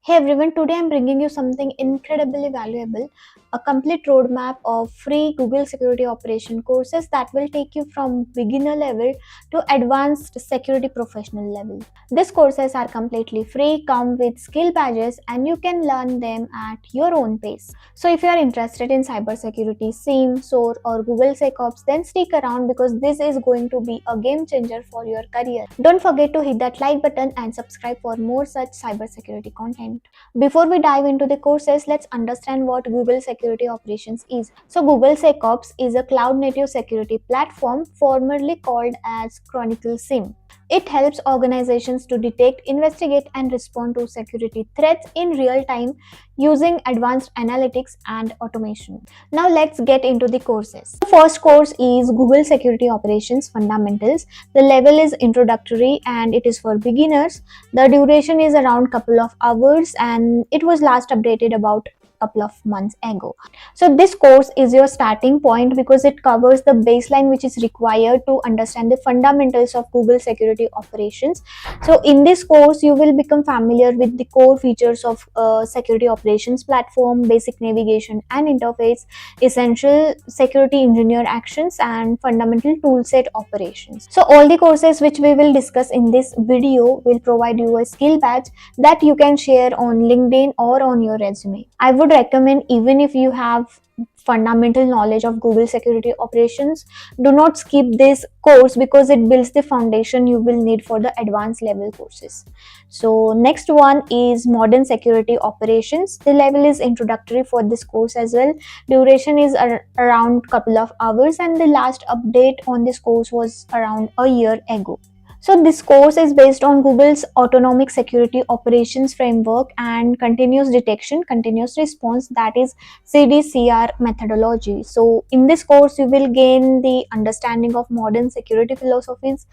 Hey everyone, today I'm bringing you something incredibly valuable, a complete roadmap of free Google Security Operation courses that will take you from beginner level to advanced security professional level. These courses are completely free, come with skill badges, and you can learn them at your own pace. So if you are interested in cybersecurity, SIEM, SOAR or Google SecOps, then stick around because this is going to be a game changer for your career. Don't forget to hit that like button and subscribe for more such cybersecurity content. Before we dive into the courses, let's understand what Google Security Operations is. So Google SecOps is a cloud-native security platform formerly called as Chronicle SIEM. It helps organizations to detect, investigate, and respond to security threats in real time using advanced analytics and automation. Now let's get into the courses. The first course is Google Security Operations Fundamentals. The level is introductory and it is for beginners. The duration is around couple of hours and it was last updated about couple of months ago. So this course is your starting point because it covers the baseline which is required to understand the fundamentals of Google Security Operations. So in this course you will become familiar with the core features of security operations platform, basic navigation and interface, essential security engineer actions and fundamental toolset operations. So all the courses which we will discuss in this video will provide you a skill badge that you can share on LinkedIn or on your resume. I would recommend, even if you have fundamental knowledge of Google Security Operations, do not skip this course because it builds the foundation you will need for the advanced level courses. So next one is Modern Security Operations. The level is introductory for this course as well. Duration is around couple of hours and the last update on this course was around a year ago. So this course is based on Google's Autonomic Security Operations Framework and Continuous Detection, Continuous Response, that is CDCR methodology. So in this course, you will gain the understanding of modern security philosophies,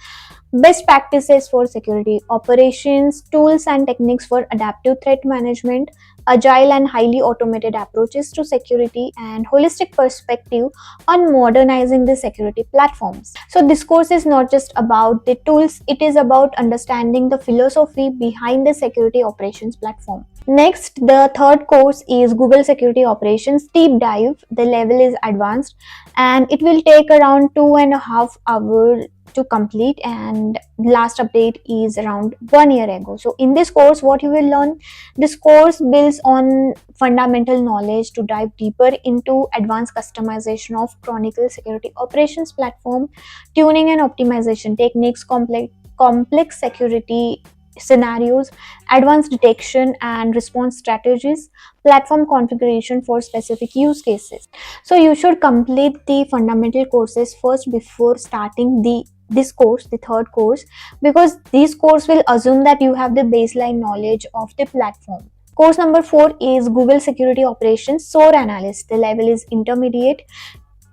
best practices for security operations, tools and techniques for adaptive threat management, agile and highly automated approaches to security, and holistic perspective on modernizing the security platforms. So this course is not just about the tools, it is about understanding the philosophy behind the security operations platform. Next, the third course is Google Security Operations Deep Dive. The level is advanced and it will take around 2.5 hours to complete, and last update is around 1 year ago. So in this course, what you will learn, this course builds on fundamental knowledge to dive deeper into advanced customization of Chronicle Security Operations platform, tuning and optimization techniques, complex security scenarios, advanced detection and response strategies, platform configuration for specific use cases. So you should complete the fundamental courses first before starting this course, the third course, because this course will assume that you have the baseline knowledge of the platform. Course number 4 is Google Security Operations SOAR Analyst. The level is intermediate.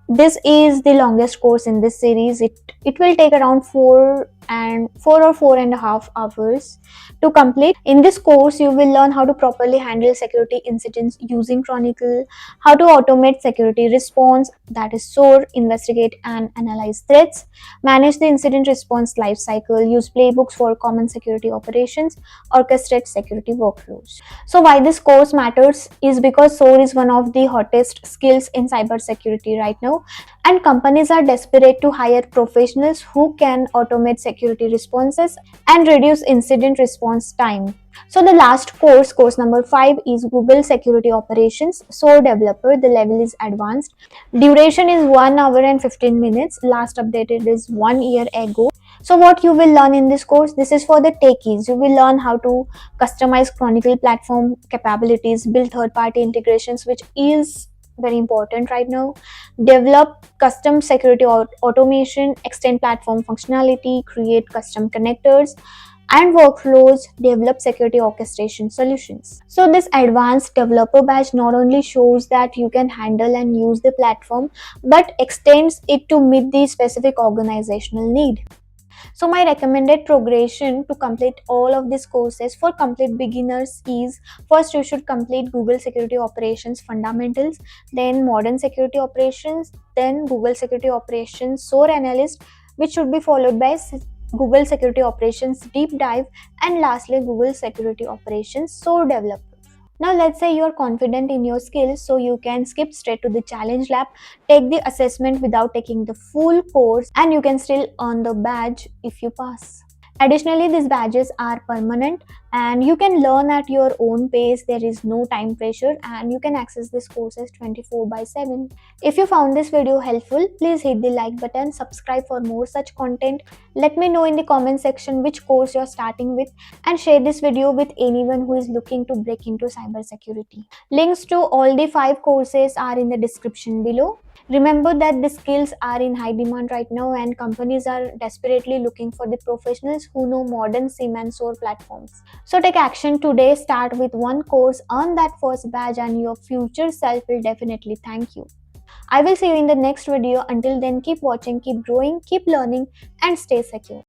This is the longest course in this series. It will take around 4 or 4.5 hours to complete. In this course, you will learn how to properly handle security incidents using Chronicle, how to automate security response, that is SOAR, investigate and analyze threats, manage the incident response lifecycle, use playbooks for common security operations, orchestrate security workflows. So why this course matters is because SOAR is one of the hottest skills in cybersecurity right now, and companies are desperate to hire professionals who can automate security responses and reduce incident response time. So the last course, course number 5, is Google Security Operations SOAR Developer. The level is advanced. Duration is 1 hour and 15 minutes. Last updated is 1 year ago. So what you will learn in this course, this is for the techies. You will learn how to customize Chronicle platform capabilities, build third-party integrations, which is very important right now, develop custom security automation, extend platform functionality, create custom connectors and workflows, develop security orchestration solutions. So this advanced developer badge not only shows that you can handle and use the platform, but extends it to meet the specific organizational need. So my recommended progression to complete all of these courses for complete beginners is, first you should complete Google Security Operations Fundamentals, then Modern Security Operations, then Google Security Operations SOAR Analyst, which should be followed by Google Security Operations Deep Dive, and lastly Google Security Operations SOAR Developer. Now let's say you're confident in your skills, so you can skip straight to the challenge lab, take the assessment without taking the full course, and you can still earn the badge if you pass. Additionally, these badges are permanent and you can learn at your own pace. There is no time pressure and you can access these courses 24/7. If you found this video helpful, please hit the like button, subscribe for more such content. Let me know in the comment section which course you're starting with and share this video with anyone who is looking to break into cybersecurity. Links to all the 5 courses are in the description below. Remember that the skills are in high demand right now and companies are desperately looking for the professionals who know modern SIEM and SOAR platforms. So take action today, start with one course, earn that first badge and your future self will definitely thank you. I will see you in the next video. Until then, keep watching, keep growing, keep learning and stay secure.